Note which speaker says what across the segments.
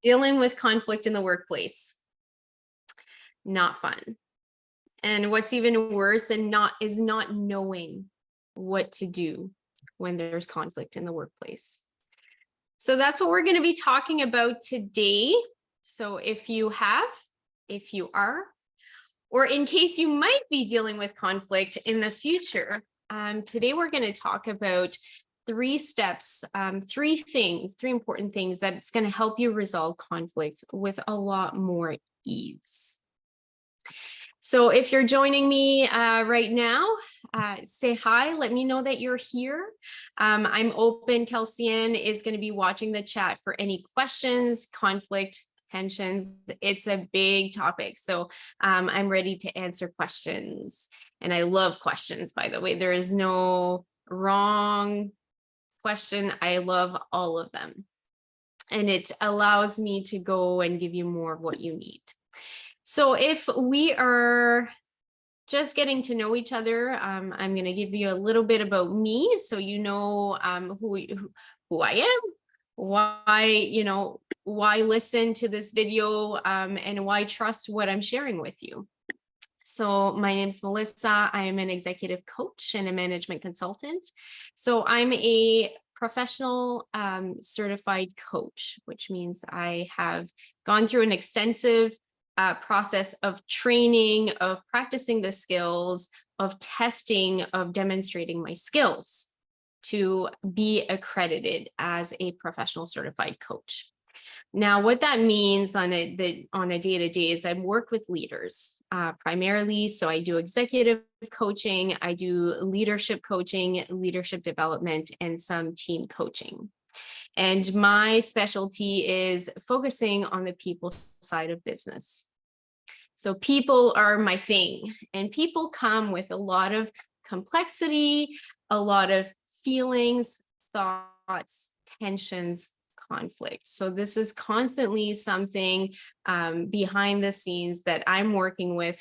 Speaker 1: Dealing with conflict in the workplace. Not fun. And what's even worse is not knowing what to do when there's conflict in the workplace. So that's what we're going to be talking about today. So if you are, or in case you might be dealing with conflict in the future, today we're going to talk about 3 steps, 3 important things that's going to help you resolve conflicts with a lot more ease. So if you're joining me right now, say hi, let me know that you're here. I'm open. Kelsey Ann is going to be watching the chat for any questions, conflict, tensions. It's a big topic. So I'm ready to answer questions. And I love questions, by the way. There is no wrong question. I love all of them. And it allows me to go and give you more of what you need. So if we are just getting to know each other, I'm going to give you a little bit about me so you know who I am, why listen to this video, and why trust what I'm sharing with you. So my name is Melissa. I am an executive coach and a management consultant. So I'm a professional certified coach, which means I have gone through an extensive process of training, of practicing the skills, of testing, of demonstrating my skills to be accredited as a professional certified coach. Now, what that means on a day-to-day is I work with leaders primarily. So I do executive coaching, I do leadership coaching, leadership development, and some team coaching. And my specialty is focusing on the people side of business. So people are my thing, and people come with a lot of complexity, a lot of feelings, thoughts, tensions, conflict. So this is constantly something behind the scenes that I'm working with,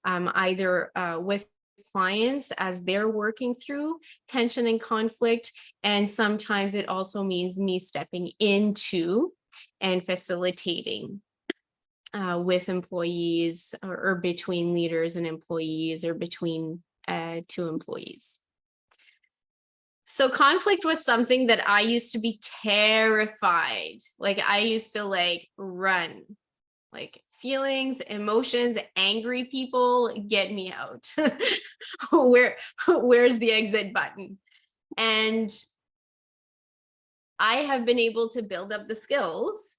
Speaker 1: either with clients as they're working through tension and conflict. And sometimes it also means me stepping into and facilitating with employees or between leaders and employees or between 2 employees. So conflict was something that I used to be terrified. Like I used to run, like feelings, emotions, angry people, get me out. Where's the exit button? And I have been able to build up the skills.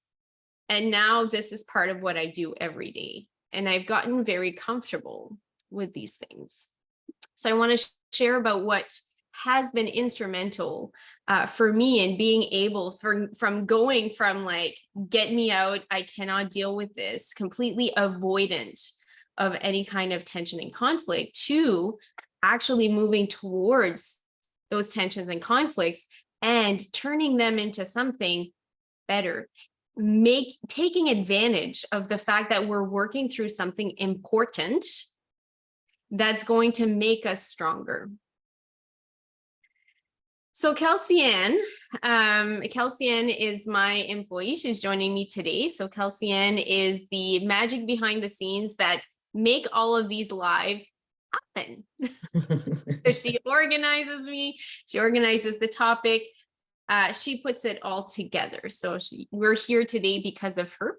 Speaker 1: And now this is part of what I do every day. And I've gotten very comfortable with these things. So I want to share about what has been instrumental for me in being able from going from get me out, I cannot deal with this, completely avoidant of any kind of tension and conflict, to actually moving towards those tensions and conflicts and turning them into something better, taking advantage of the fact that we're working through something important that's going to make us stronger. So Kelsey Ann is my employee. She's joining me today. So Kelsey Ann is the magic behind the scenes that make all of these live happen. So she organizes me. She organizes the topic. She puts it all together. So we're here today because of her.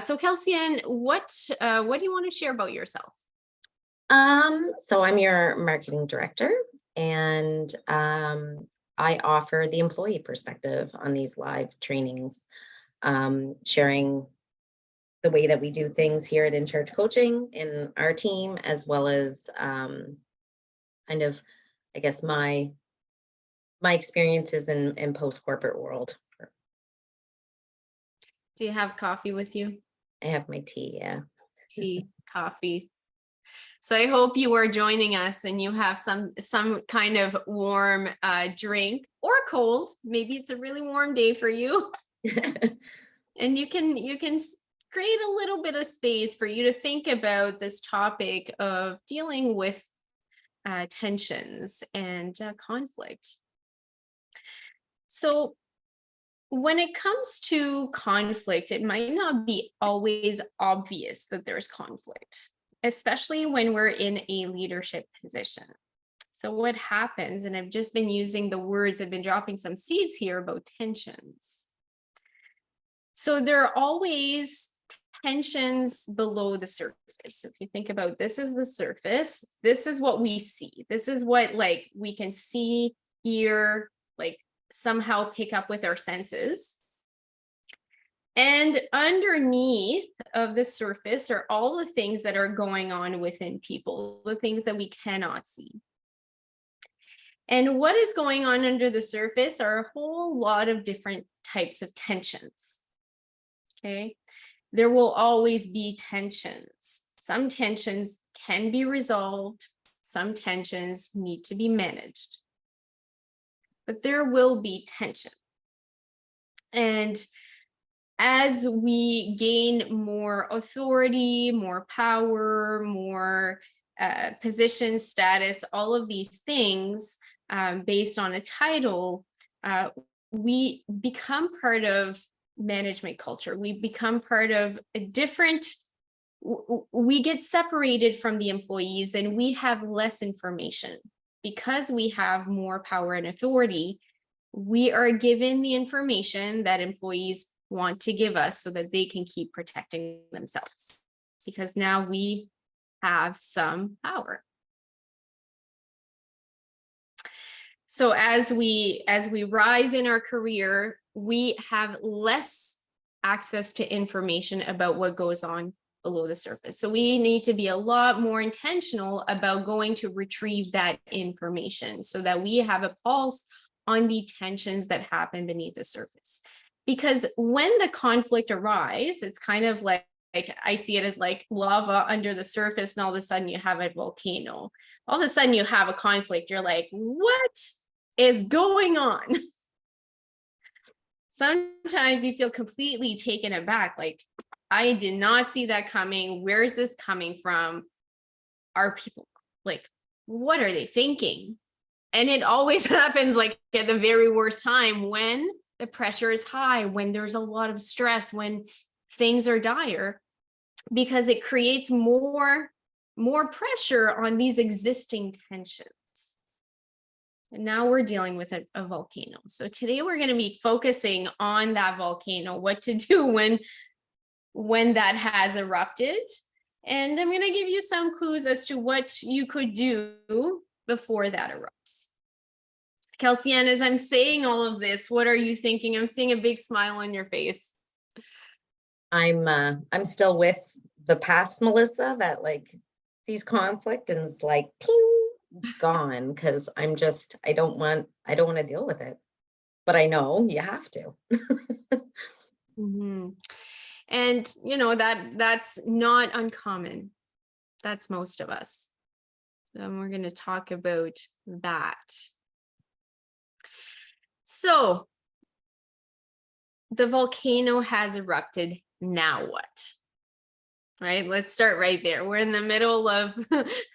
Speaker 1: So Kelsey Ann, what do you want to share about yourself?
Speaker 2: So I'm your marketing director, and I offer the employee perspective on these live trainings, sharing the way that we do things here at In Charge Coaching in our team, as well as kind of, I guess, my experiences in post-corporate world.
Speaker 1: Do you have coffee with you?
Speaker 2: I have my tea, yeah.
Speaker 1: Tea, coffee. So I hope you are joining us and you have some kind of warm drink, or cold. Maybe it's a really warm day for you. And you can create a little bit of space for you to think about this topic of dealing with tensions and conflict. So when it comes to conflict, it might not be always obvious that there's conflict, especially when we're in a leadership position. So what happens, and I've just been using the words, I've been dropping some seeds here about tensions. So there are always tensions below the surface. So if you think about, this is the surface, this is what we see. This is what like we can see, hear, like somehow pick up with our senses. And underneath of the surface are all the things that are going on within people, the things that we cannot see. And what is going on under the surface are a whole lot of different types of tensions. Okay, there will always be tensions. Some tensions can be resolved, some tensions need to be managed, but there will be tension. And as we gain more authority, more power, more position, status, all of these things based on a title, we become part of management culture. We become part of a different, we get separated from the employees and we have less information. Because we have more power and authority, we are given the information that employees want to give us so that they can keep protecting themselves, because now we have some power. So as we rise in our career, we have less access to information about what goes on below the surface. So we need to be a lot more intentional about going to retrieve that information so that we have a pulse on the tensions that happen beneath the surface. Because when the conflict arises, it's kind of like I see it as like lava under the surface, and all of a sudden you have a volcano. All of a sudden you have a conflict. You're like, what is going on? Sometimes you feel completely taken aback. Like, I did not see that coming. Where is this coming from? Are people like, what are they thinking? And it always happens like at the very worst time, when the pressure is high, when there's a lot of stress, when things are dire, because it creates more pressure on these existing tensions. And now we're dealing with a volcano. So today we're going to be focusing on that volcano, what to do when that has erupted. And I'm going to give you some clues as to what you could do before that erupts. Kelsey-Ann, as I'm saying all of this, what are you thinking? I'm seeing a big smile on your face.
Speaker 2: I'm still with the past Melissa that like sees conflict and it's like pew, gone, because I don't want to deal with it. But I know you have to.
Speaker 1: Mm-hmm. And you know that's not uncommon. That's most of us. And we're going to talk about that. So the volcano has erupted. Now what? Right? Let's start right there. We're in the middle of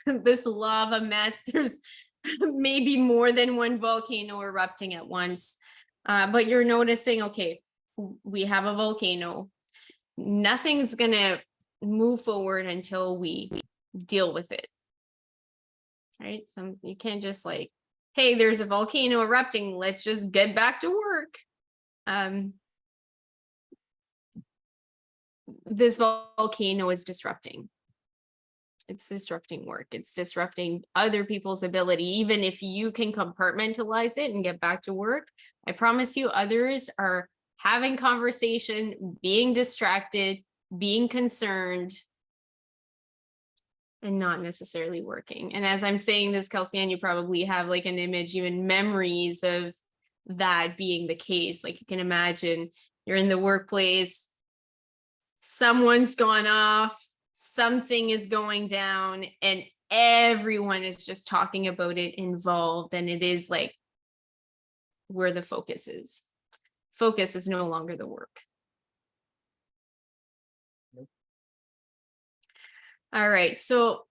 Speaker 1: this lava mess. There's maybe more than one volcano erupting at once. But you're noticing, okay, we have a volcano. Nothing's going to move forward until we deal with it. Right? So you can't just like, hey, there's a volcano erupting. Let's just get back to work. This volcano is disrupting. It's disrupting work. It's disrupting other people's ability. Even if you can compartmentalize it and get back to work, I promise you others are having conversation, being distracted, being concerned, and not necessarily working. And as I'm saying this, Kelsey-Ann, you probably have like an image, even memories of that being the case. Like you can imagine you're in the workplace, someone's gone off, something is going down, and everyone is just talking about it, involved. And it is like where the focus is. Focus is no longer the work. All right. So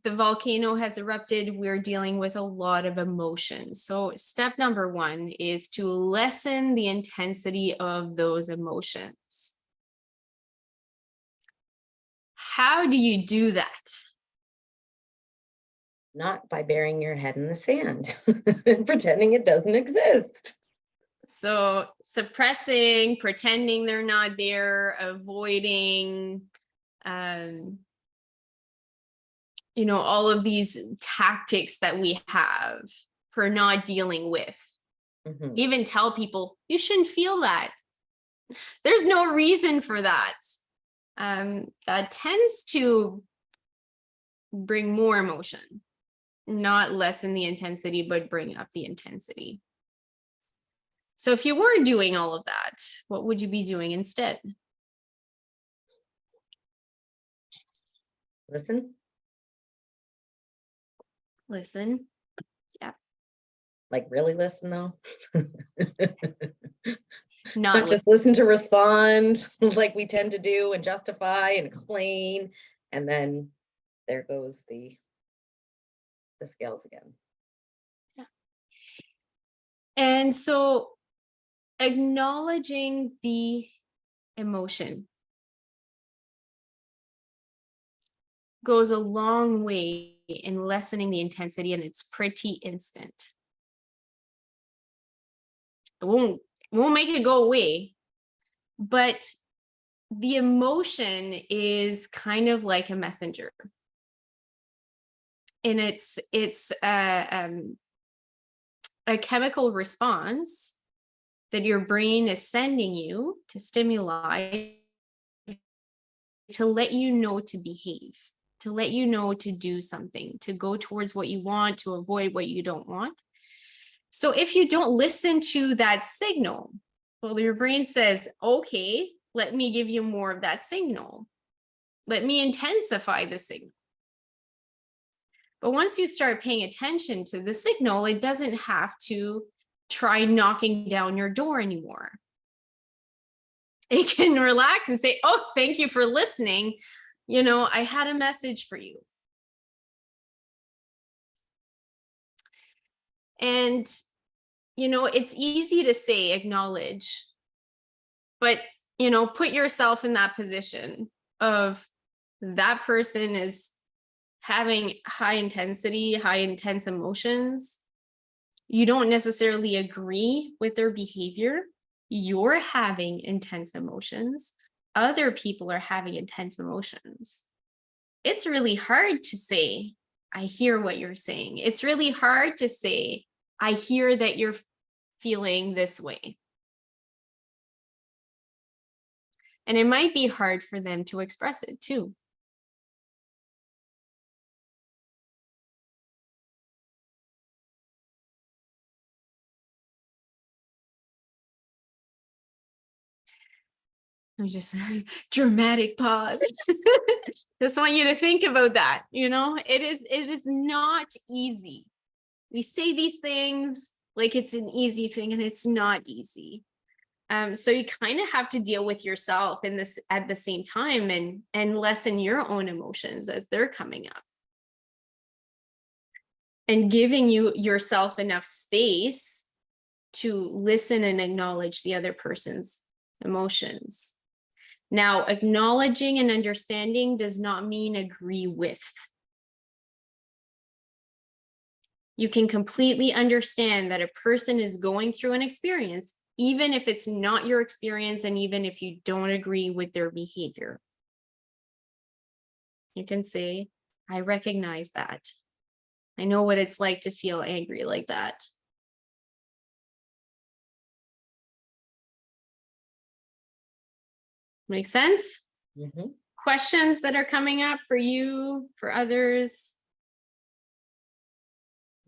Speaker 1: the volcano has erupted, we're dealing with a lot of emotions. So step number one is to lessen the intensity of those emotions. How do you do that?
Speaker 2: Not by burying your head in the sand and pretending it doesn't exist.
Speaker 1: So suppressing, pretending they're not there, avoiding, all of these tactics that we have for not dealing with.
Speaker 2: Mhm.
Speaker 1: Even tell people, you shouldn't feel that. There's no reason for that. That tends to bring more emotion, not lessen the intensity, but bring up the intensity. So if you were doing all of that, what would you be doing instead?
Speaker 2: Listen,
Speaker 1: Listen. Yeah.
Speaker 2: like really listen though.
Speaker 1: Not
Speaker 2: Not just listen to respond like we tend to do and justify and explain. And then there goes the scales again.
Speaker 1: Yeah. And so acknowledging the emotion goes a long way in lessening the intensity, and it's pretty instant. It won't make it go away, but the emotion is kind of like a messenger, and it's a chemical response that your brain is sending you to stimuli to let you know to behave, to let you know to do something, to go towards what you want, to avoid what you don't want. So if you don't listen to that signal, well, your brain says, okay, let me give you more of that signal. Let me intensify the signal. But once you start paying attention to the signal, it doesn't have to try knocking down your door anymore. It can relax and say, oh, thank you for listening. I had a message for you. And, it's easy to say acknowledge, but, put yourself in that position of that person is having high intensity, high intense emotions. You don't necessarily agree with their behavior. You're having intense emotions. Other people are having intense emotions. It's really hard to say, I hear what you're saying. It's really hard to say, I hear that you're feeling this way. And it might be hard for them to express it too. I'm just dramatic pause. Just want you to think about that. It is not easy. We say these things like it's an easy thing, and it's not easy. So you kind of have to deal with yourself in this at the same time, and lessen your own emotions as they're coming up. And giving yourself enough space to listen and acknowledge the other person's emotions. Now, acknowledging and understanding does not mean agree with. You can completely understand that a person is going through an experience, even if it's not your experience, and even if you don't agree with their behavior. You can say, I recognize that. I know what it's like to feel angry like that. Make sense?
Speaker 2: Mm-hmm.
Speaker 1: Questions that are coming up for you, for others?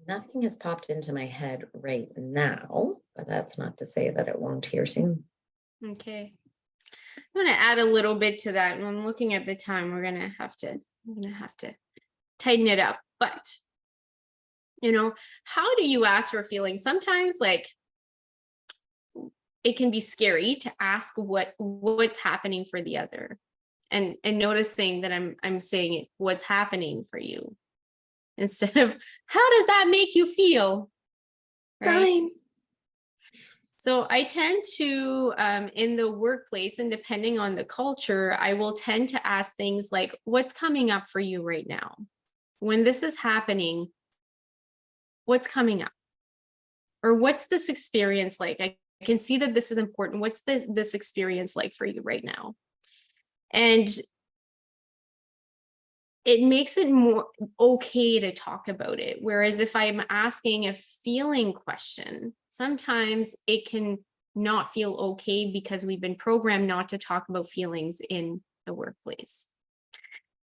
Speaker 2: Nothing has popped into my head right now, but that's not to say that it won't here soon.
Speaker 1: Okay. I'm going to add a little bit to that. And I'm looking at the time. I'm going to have to tighten it up. But, how do you ask for feelings? Sometimes, like, it can be scary to ask what's happening for the other, and noticing that I'm saying it, what's happening for you. instead of how does that make you feel? Right.
Speaker 2: Fine.
Speaker 1: So I tend to, in the workplace, and depending on the culture, I will tend to ask things like, what's coming up for you right now? When this is happening, what's coming up? Or what's this experience like? I can see that this is important. What's this experience like for you right now? And it makes it more okay to talk about it. Whereas if I'm asking a feeling question, sometimes it can not feel okay because we've been programmed not to talk about feelings in the workplace.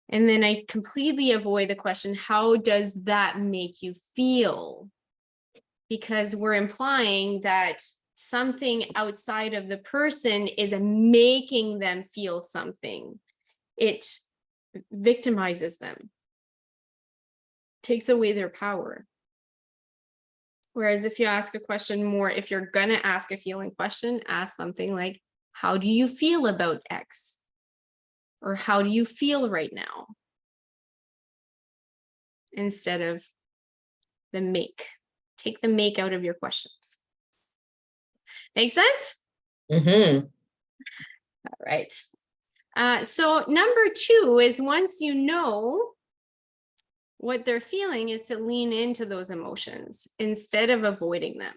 Speaker 1: And then I completely avoid the question, how does that make you feel? Because we're implying that something outside of the person is making them feel something. It victimizes them, takes away their power. Whereas if you ask a question more, if you're gonna ask a feeling question, ask something like, how do you feel about X? Or how do you feel right now? Instead of the make. Take the make out of your questions. Make sense?
Speaker 2: Mm-hmm.
Speaker 1: All right. So number 2 is, once you know what they're feeling, is to lean into those emotions instead of avoiding them.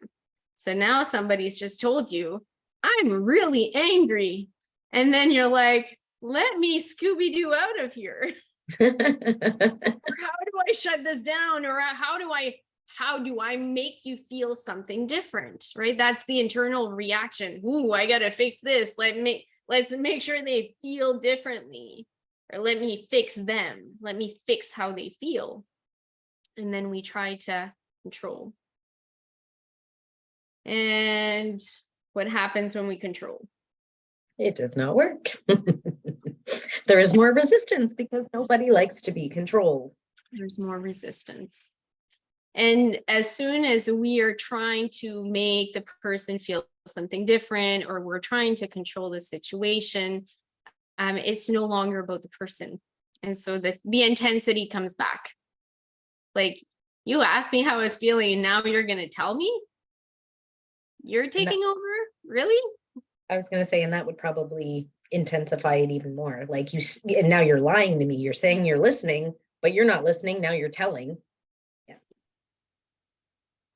Speaker 1: So now somebody's just told you, I'm really angry. And then you're like, let me Scooby-Doo out of here. Or how do I shut this down? Or how do I make you feel something different? Right? That's the internal reaction. Ooh, I gotta fix this. Let's make sure they feel differently. Or let me fix them. Let me fix how they feel. And then we try to control. And what happens when we control?
Speaker 2: It does not work. There is more resistance because nobody likes to be controlled.
Speaker 1: There's more resistance. And as soon as we are trying to make the person feel something different, or we're trying to control the situation, it's no longer about the person. And so the intensity comes back. Like, you asked me how I was feeling, and now you're going to tell me? You're taking over? Really?
Speaker 2: I was going to say, and that would probably intensify it even more. Like and now you're lying to me. You're saying you're listening, but you're not listening. Now you're telling.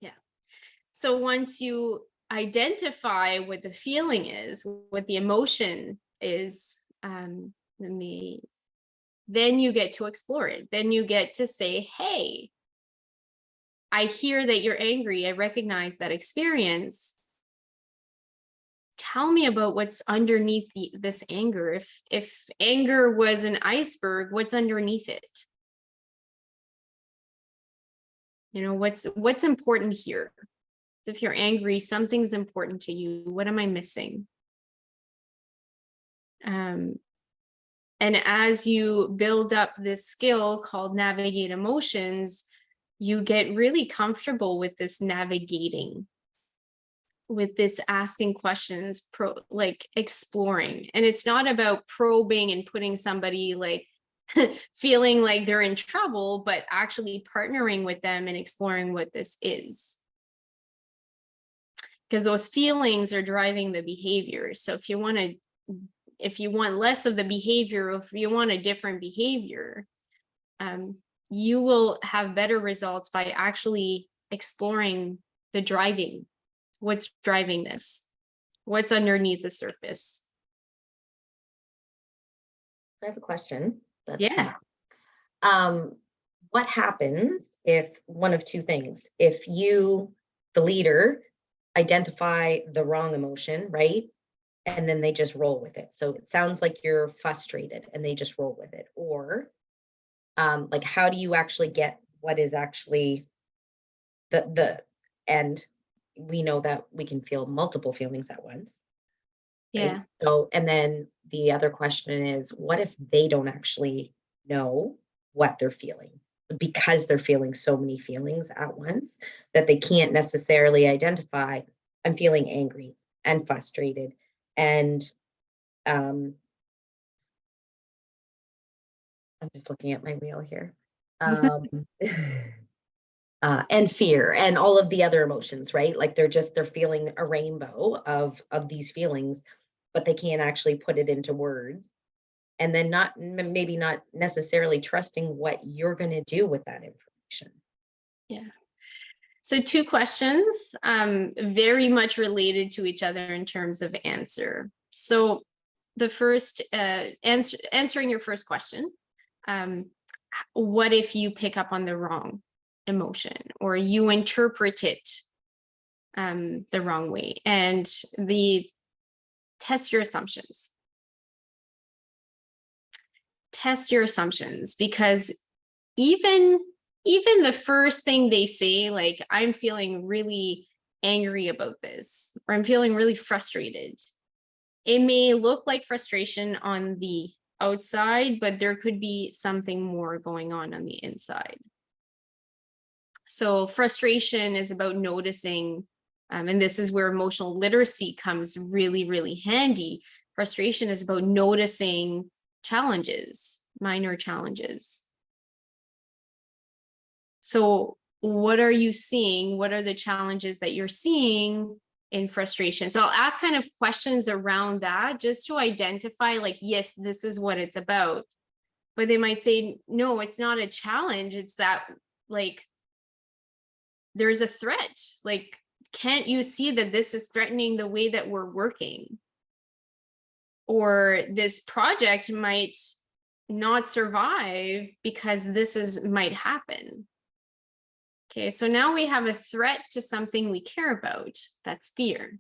Speaker 1: Yeah. So once you identify what the feeling is, what the emotion is, then you get to explore it. Then you get to say, hey, I hear that you're angry. I recognize that experience. Tell me about what's underneath this anger. If anger was an iceberg, what's underneath it? You know, what's important here? If you're angry, something's important to you. What am I missing? And as you build up this skill called navigate emotions, you get really comfortable with this navigating, with this asking questions, like exploring. And it's not about probing and putting somebody like feeling like they're in trouble, but actually partnering with them and exploring what this is. Because those feelings are driving the behavior. So if you want less of the behavior, if you want a different behavior, you will have better results by actually exploring the driving. What's driving this? What's underneath the surface?
Speaker 2: I have a question.
Speaker 1: Yeah.
Speaker 2: What happens if one of two things? If you, the leader, identify the wrong emotion, right? And then they just roll with it. So it sounds like you're frustrated and they just roll with it. Or like, how do you actually get what is actually the end? We know that we can feel multiple feelings at once.
Speaker 1: Yeah.
Speaker 2: Right? So, and then the other question is, what if they don't actually know what they're feeling? Because they're feeling so many feelings at once that they can't necessarily identify, I'm feeling angry and frustrated. And I'm just looking at my wheel here. um, and fear and all of the other emotions, right? Like they're feeling a rainbow of these feelings, but they can't actually put it into words. And then maybe not necessarily trusting what you're going to do with that information.
Speaker 1: Yeah. So two questions, very much related to each other in terms of answer. So the first, answering your first question, what if you pick up on the wrong emotion or you interpret it the wrong way? And test your assumptions. Test your assumptions, because even the first thing they say, like, I'm feeling really angry about this, or I'm feeling really frustrated, it may look like frustration on the outside, but there could be something more going on the inside. So frustration is about noticing, and this is where emotional literacy comes really, really handy. Frustration is about noticing challenges, minor challenges. So what are you seeing? What are the challenges that you're seeing in frustration? So I'll ask kind of questions around that just to identify, like, yes, this is what it's about. But they might say, no, it's not a challenge. It's that, like, there's a threat. Like, can't you see that this is threatening the way that we're working? Or this project might not survive because might happen. Okay, so now we have a threat to something we care about. That's fear.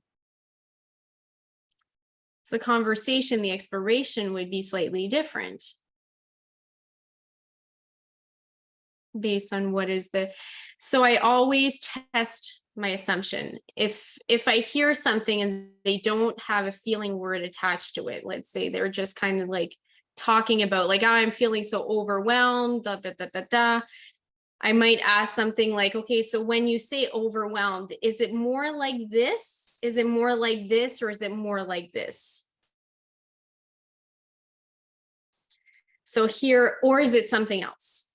Speaker 1: So the conversation, the exploration would be slightly different based on what is so I always test my assumption. If I hear something and they don't have a feeling word attached to it, let's say they're just kind of like talking about, like, oh, I'm feeling so overwhelmed, da, da, da, da, da. I might ask something like, okay, so when you say overwhelmed, is it more like this? Is it more like this? Or is it more like this? So here, or is it something else?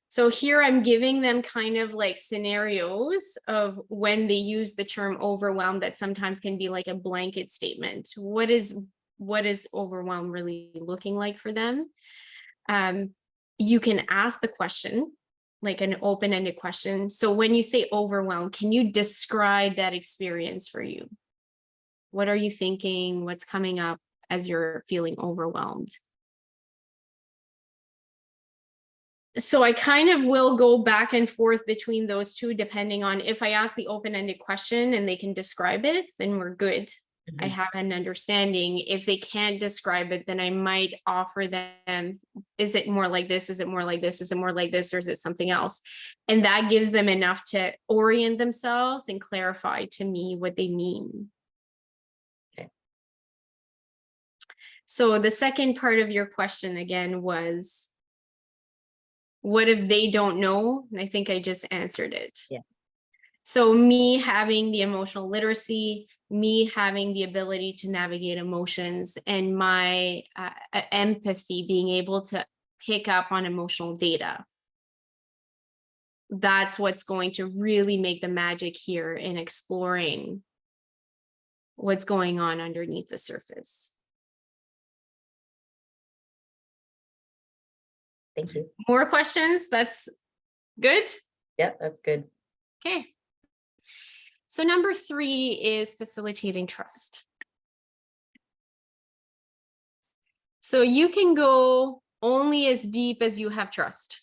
Speaker 1: So here I'm giving them kind of like scenarios of when they use the term overwhelmed that sometimes can be like a blanket statement. What is overwhelmed really looking like for them? You can ask the question, like an open-ended question. So when you say overwhelmed, can you describe that experience for you? What are you thinking? What's coming up as you're feeling overwhelmed? So I kind of will go back and forth between those two, depending on if I ask the open-ended question and they can describe it, then we're good. I have an understanding. If they can't describe it, then I might offer them, is it more like this? Is it more like this? Is it more like this? Or is it something else? And that gives them enough to orient themselves and clarify to me what they mean.
Speaker 2: Okay.
Speaker 1: So the second part of your question again was, what if they don't know? And I think I just answered it.
Speaker 2: Yeah.
Speaker 1: So me having the emotional literacy, me having the ability to navigate emotions, and my empathy, being able to pick up on emotional data. That's what's going to really make the magic here in exploring what's going on underneath the surface.
Speaker 2: Thank you.
Speaker 1: More questions? That's good?
Speaker 2: Yep, that's good.
Speaker 1: Okay. So number 3 is facilitating trust. So you can go only as deep as you have trust.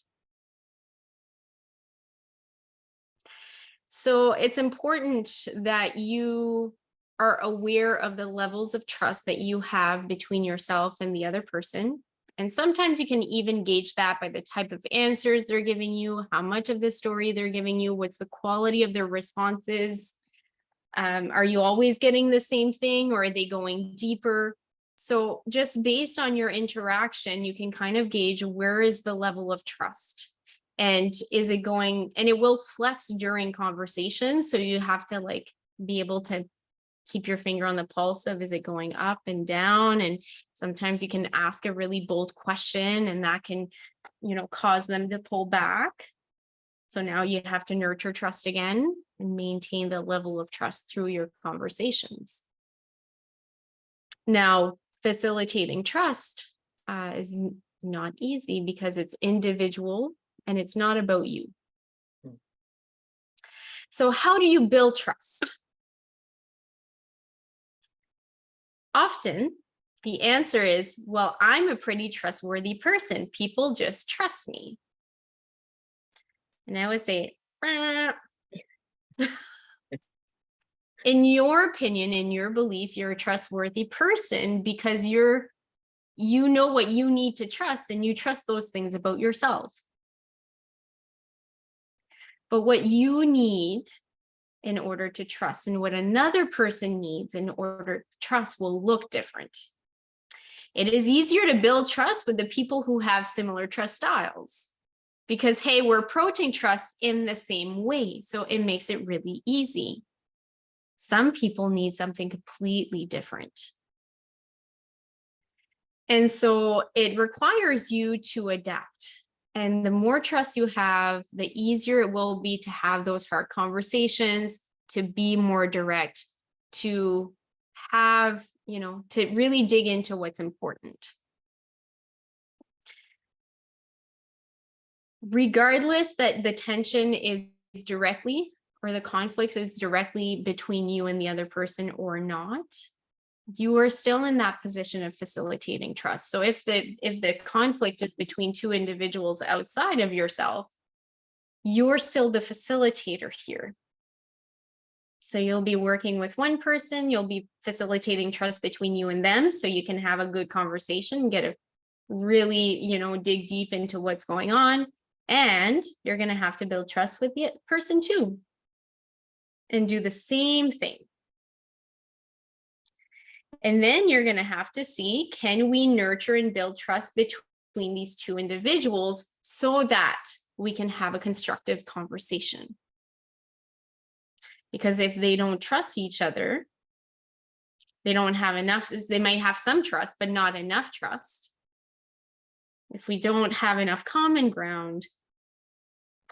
Speaker 1: So it's important that you are aware of the levels of trust that you have between yourself and the other person. And sometimes you can even gauge that by the type of answers they're giving you, how much of the story they're giving you, what's the quality of their responses. Are you always getting the same thing, or are they going deeper? So just based on your interaction, you can kind of gauge where is the level of trust. And is it going, and it will flex during conversations. So you have to like be able to keep your finger on the pulse of, is it going up and down? And sometimes you can ask a really bold question and that can, cause them to pull back. So now you have to nurture trust again and maintain the level of trust through your conversations. Now, facilitating trust is not easy because it's individual and it's not about you. So how do you build trust? Often the answer is, well, I'm a pretty trustworthy person. People just trust me. And I would say, in your opinion, in your belief, you're a trustworthy person because you know what you need to trust and you trust those things about yourself. But what you need in order to trust and what another person needs in order to trust will look different. It is easier to build trust with the people who have similar trust styles because, hey, we're approaching trust in the same way. So it makes it really easy. Some people need something completely different. And so it requires you to adapt. And the more trust you have, the easier it will be to have those hard conversations, to be more direct, to have, to really dig into what's important. Regardless that the tension is directly or the conflict is directly between you and the other person or not, you are still in that position of facilitating trust. So if the conflict is between two individuals outside of yourself, you're still the facilitator here. So you'll be working with one person, you'll be facilitating trust between you and them so you can have a good conversation, get a really, dig deep into what's going on. And you're going to have to build trust with the person too and do the same thing. And then you're going to have to see, can we nurture and build trust between these two individuals so that we can have a constructive conversation? Because if they don't trust each other, they don't have enough, they might have some trust, but not enough trust. If we don't have enough common ground,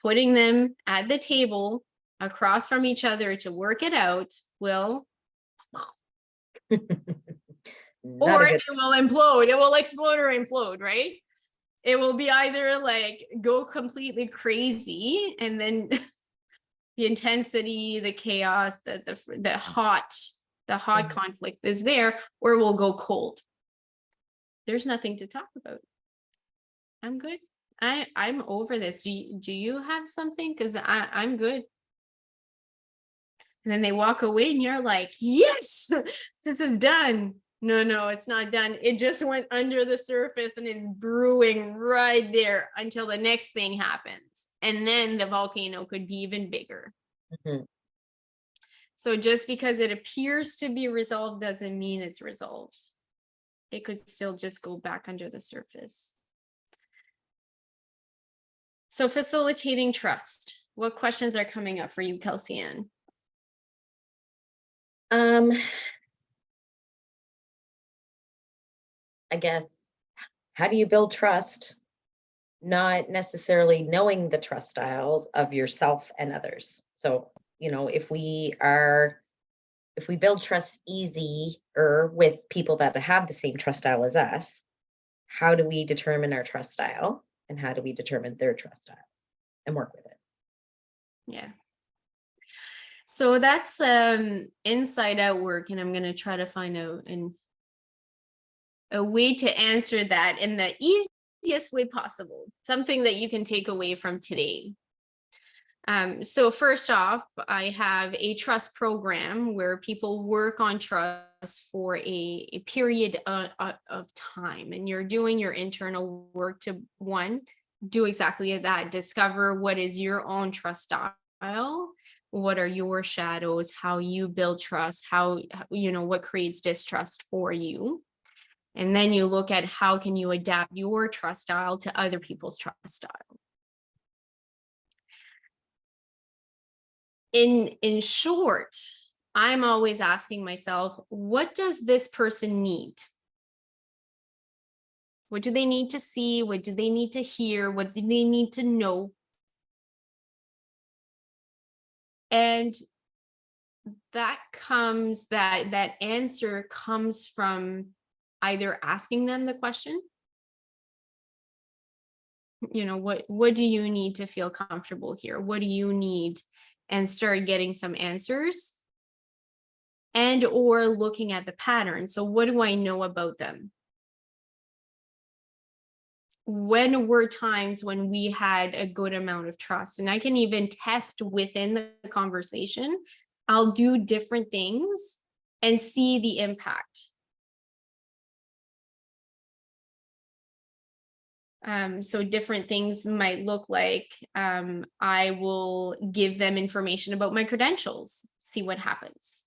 Speaker 1: putting them at the table across from each other to work it out will or it will implode. It will explode or implode, right? It will be either like go completely crazy and then the intensity, the chaos, the hot conflict is there, or we'll go cold. There's nothing to talk about. I'm good. I'm over this. Do you have something? Because I'm good. And then they walk away and you're like, yes, this is done. No, it's not done. It just went under the surface and it's brewing right there until the next thing happens. And then the volcano could be even bigger. Mm-hmm. So just because it appears to be resolved doesn't mean it's resolved. It could still just go back under the surface. So facilitating trust. What questions are coming up for you, Kelsey Ann?
Speaker 2: I guess, how do you build trust? Not necessarily knowing the trust styles of yourself and others. So, if we build trust easier with people that have the same trust style as us, how do we determine our trust style and how do we determine their trust style and work with it?
Speaker 1: Yeah. So that's inside out work, and I'm going to try to find a way to answer that in the easiest way possible, something that you can take away from today. So first off, I have a trust program where people work on trust for a period of time, and you're doing your internal work to do exactly that, discover what is your own trust style. What are your shadows, how you build trust, what creates distrust for you. And then you look at how can you adapt your trust style to other people's trust style. In short, I'm always asking myself, what does this person need? What do they need to see? What do they need to hear? What do they need to know? And that answer comes from either asking them the question, what do you need to feel comfortable here? What do you need? And start getting some answers, and or looking at the pattern. So what do I know about them? When were times when we had a good amount of trust? And I can even test within the conversation. I'll do different things and see the impact. So different things might look like, I will give them information about my credentials, see what happens.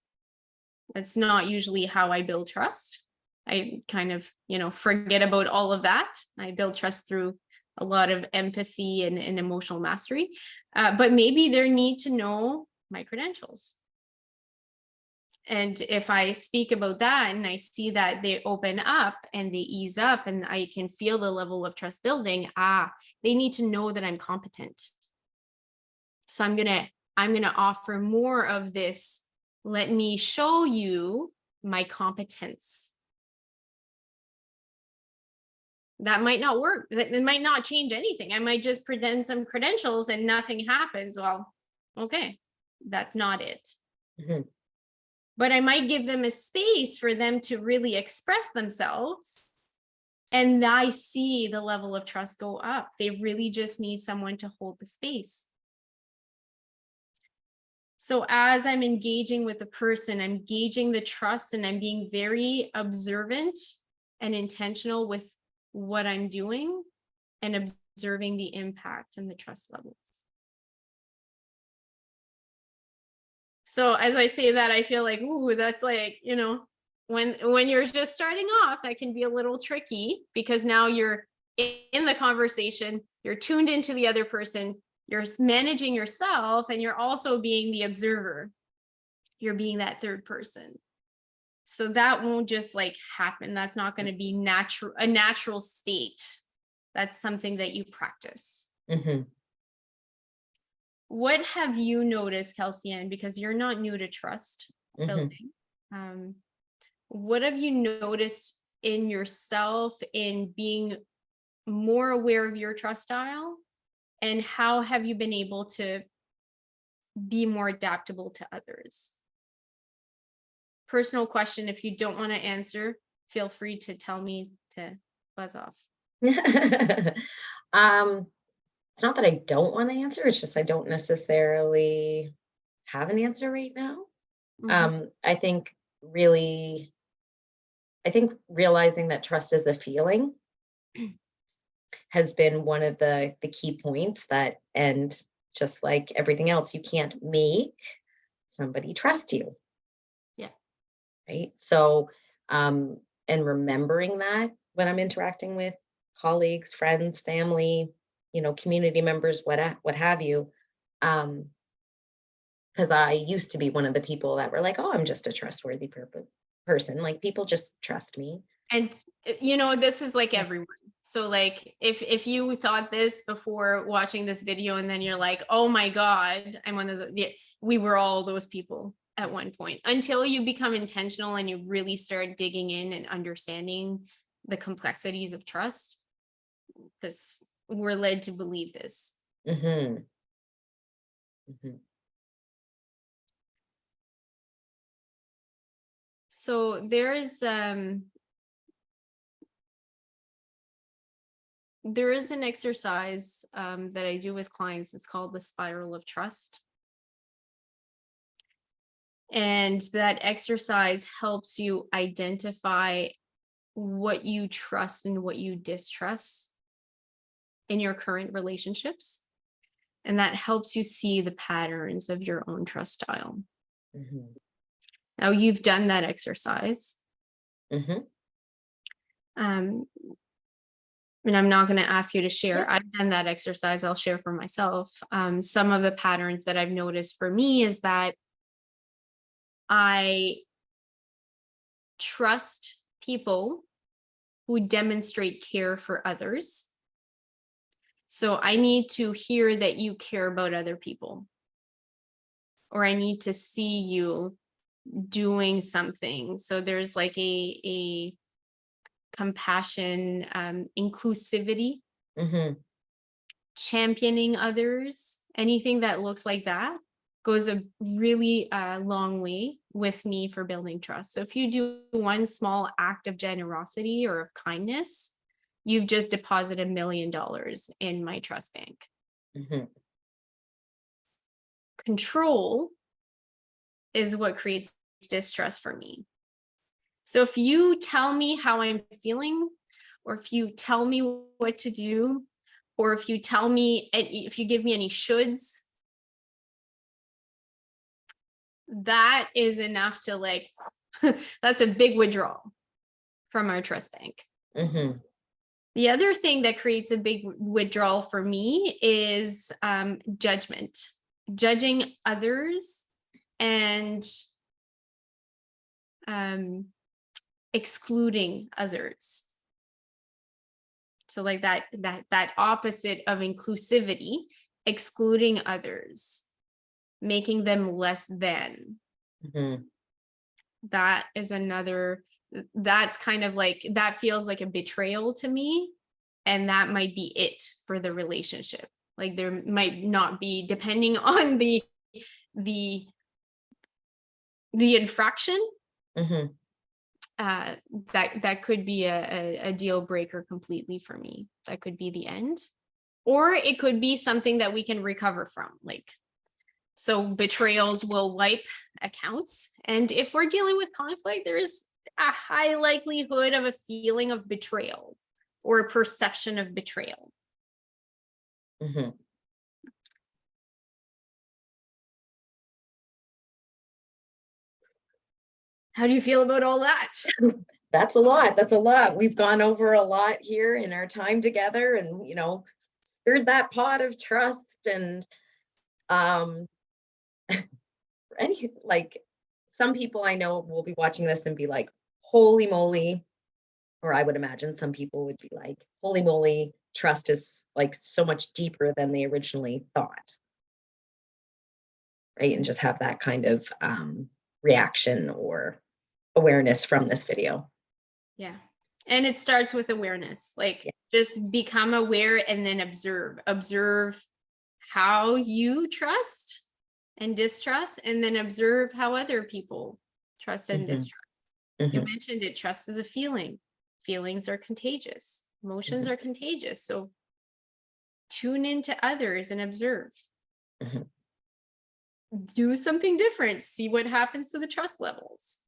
Speaker 1: That's not usually how I build trust. I kind of, forget about all of that. I build trust through a lot of empathy and emotional mastery. But maybe they need to know my credentials. And if I speak about that and I see that they open up and they ease up and I can feel the level of trust building, they need to know that I'm competent. So I'm gonna offer more of this. Let me show you my competence. That might not work. It might not change anything. I might just present some credentials and nothing happens. Well, okay, that's not it.
Speaker 2: Mm-hmm.
Speaker 1: But I might give them a space for them to really express themselves. And I see the level of trust go up. They really just need someone to hold the space. So as I'm engaging with the person, I'm gauging the trust and I'm being very observant and intentional with what I'm doing and observing the impact and the trust levels. So as I say that, I feel like, ooh, that's like, when you're just starting off, that can be a little tricky because now you're in the conversation, you're tuned into the other person, you're managing yourself, and you're also being the observer. You're being that third person. So that won't just like happen. That's not going to be a natural state. That's something that you practice.
Speaker 2: Mm-hmm.
Speaker 1: What have you noticed, Kelsey-Ann, because you're not new to trust building? What have you noticed in yourself in being more aware of your trust style? And how have you been able to be more adaptable to others? Personal question. If you don't want to answer, feel free to tell me to buzz off.
Speaker 2: It's not that I don't want to answer, it's just I don't necessarily have an answer right now. I think realizing that trust is a feeling has been one of the key points that, and just like everything else, you can't make somebody trust you.
Speaker 1: Yeah.
Speaker 2: Right. So, and remembering that when I'm interacting with colleagues, friends, family, community members, what have you. Because I used to be one of the people that were like, oh, I'm just a trustworthy person. Like people just trust me.
Speaker 1: And this is like everyone. So like if you thought this before watching this video and then you're like, oh my God, I'm one of we were all those people at one point, until you become intentional and you really start digging in and understanding the complexities of trust, because we're led to believe this.
Speaker 2: Mm-hmm. Mm-hmm.
Speaker 1: So there is an exercise that I do with clients. It's called the spiral of trust. And that exercise helps you identify what you trust and what you distrust in your current relationships. And that helps you see the patterns of your own trust style.
Speaker 2: Mm-hmm.
Speaker 1: Now you've done that exercise.
Speaker 2: Mm-hmm.
Speaker 1: And I'm not going to ask you to share.
Speaker 2: Yeah.
Speaker 1: I've done that exercise. I'll share for myself. Some of the patterns that I've noticed for me is that I trust people who demonstrate care for others. So I need to hear that you care about other people, or I need to see you doing something. So there's like a compassion, inclusivity, championing others, anything that looks like that goes a really long way with me for building trust. So if you do one small act of generosity or of kindness, you've just deposited $1 million in my trust bank. Control is what creates distrust for me. So if you tell me how I'm feeling, or if you tell me what to do, or if you tell me, if you give me any shoulds, that is enough to like, that's a big withdrawal from our trust bank. The other thing that creates a big withdrawal for me is judgment, judging others and excluding others. So like that opposite of inclusivity, excluding others, making them less than. That is another, that's kind of like, that feels like a betrayal to me. And that might be it for the relationship. Like there might not be, depending on the infraction, that could be a deal breaker completely for me. That could be the end, or it could be something that we can recover from. Like, so betrayals will wipe accounts, and if we're dealing with conflict, there is a high likelihood of a feeling of betrayal or a perception of betrayal. How do you feel about all that?
Speaker 2: That's a lot. That's a lot. We've gone over a lot here in our time together, and stirred that pot of trust. And like, some people I know will be watching this and be like, holy moly, or I would imagine some people would be like, holy moly, trust is like so much deeper than they originally thought, right? And just have that kind of reaction or awareness from this video.
Speaker 1: Yeah. And it starts with awareness, like just become aware and then observe how you trust and distrust, and then observe how other people trust and distrust. You mentioned it, trust is a feeling. Feelings are contagious. Emotions are contagious. So tune into others and observe. Do something different. See what happens to the trust levels.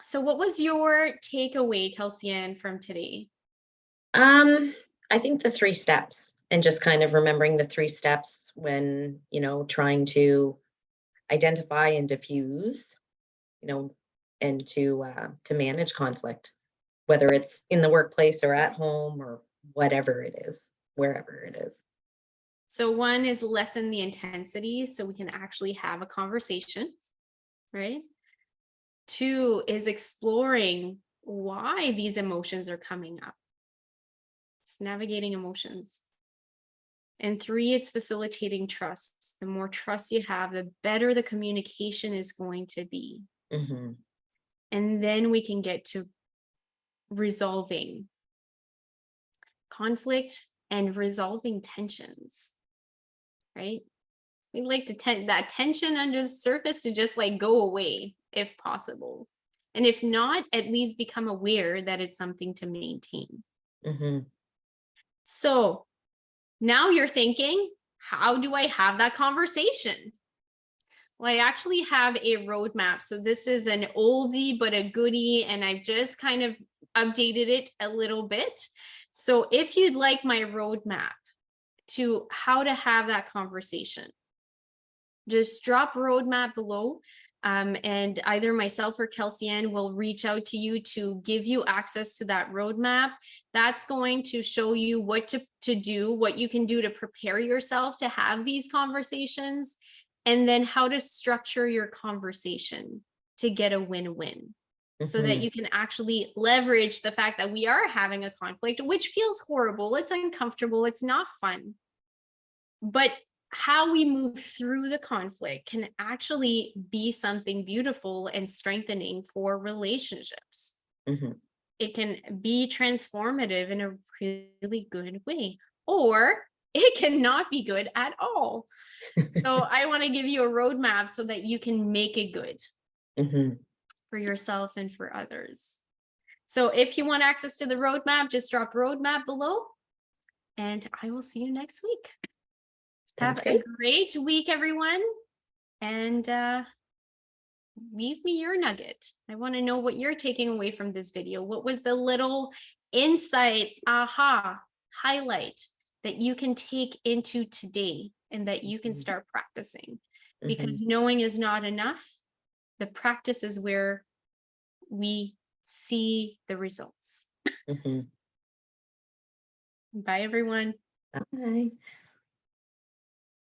Speaker 1: So what was your takeaway, Kelsey-Ann, from today?
Speaker 2: I think the 3 steps, and just kind of remembering the 3 steps when, trying to identify and diffuse, and to manage conflict, whether it's in the workplace or at home or whatever it is, wherever it is.
Speaker 1: So 1 is lessen the intensity so we can actually have a conversation, right? 2 is exploring why these emotions are coming up. It's navigating emotions. And 3, it's facilitating trust. The more trust you have, the better the communication is going to be. And then we can get to resolving conflict and resolving tensions, right? We'd like that tension under the surface to just like go away if possible. And if not, at least become aware that it's something to maintain. So now you're thinking, how do I have that conversation? Well, I actually have a roadmap. So this is an oldie but a goodie, and I've just kind of updated it a little bit. So if you'd like my roadmap to how to have that conversation, just drop roadmap below. And either myself or Kelsey-Ann will reach out to you to give you access to that roadmap. That's going to show you what to do, what you can do to prepare yourself to have these conversations. and then how to structure your conversation to get a win-win, so that
Speaker 2: Mhm.
Speaker 1: you can actually leverage the fact that we are having a conflict, which feels horrible, it's uncomfortable, it's not fun. But how we move through the conflict can actually be something beautiful and strengthening for relationships.
Speaker 2: Mhm.
Speaker 1: It can be transformative in a really good way, or it cannot be good at all. So I want to give you a roadmap so that you can make it good
Speaker 2: Mhm.
Speaker 1: for yourself and for others. So if you want access to the roadmap, just drop roadmap below, and I will see you next week.
Speaker 2: Sounds
Speaker 1: Have a
Speaker 2: great.
Speaker 1: great week, everyone. And leave me your nugget. I want to know what you're taking away from this video. What was the little insight, aha, highlight that you can take into today and that you can
Speaker 2: Mhm.
Speaker 1: start practicing? Because
Speaker 2: Mhm.
Speaker 1: knowing is not enough. The practice is where we see the results.
Speaker 2: Mhm.
Speaker 1: Bye, everyone.
Speaker 2: Bye.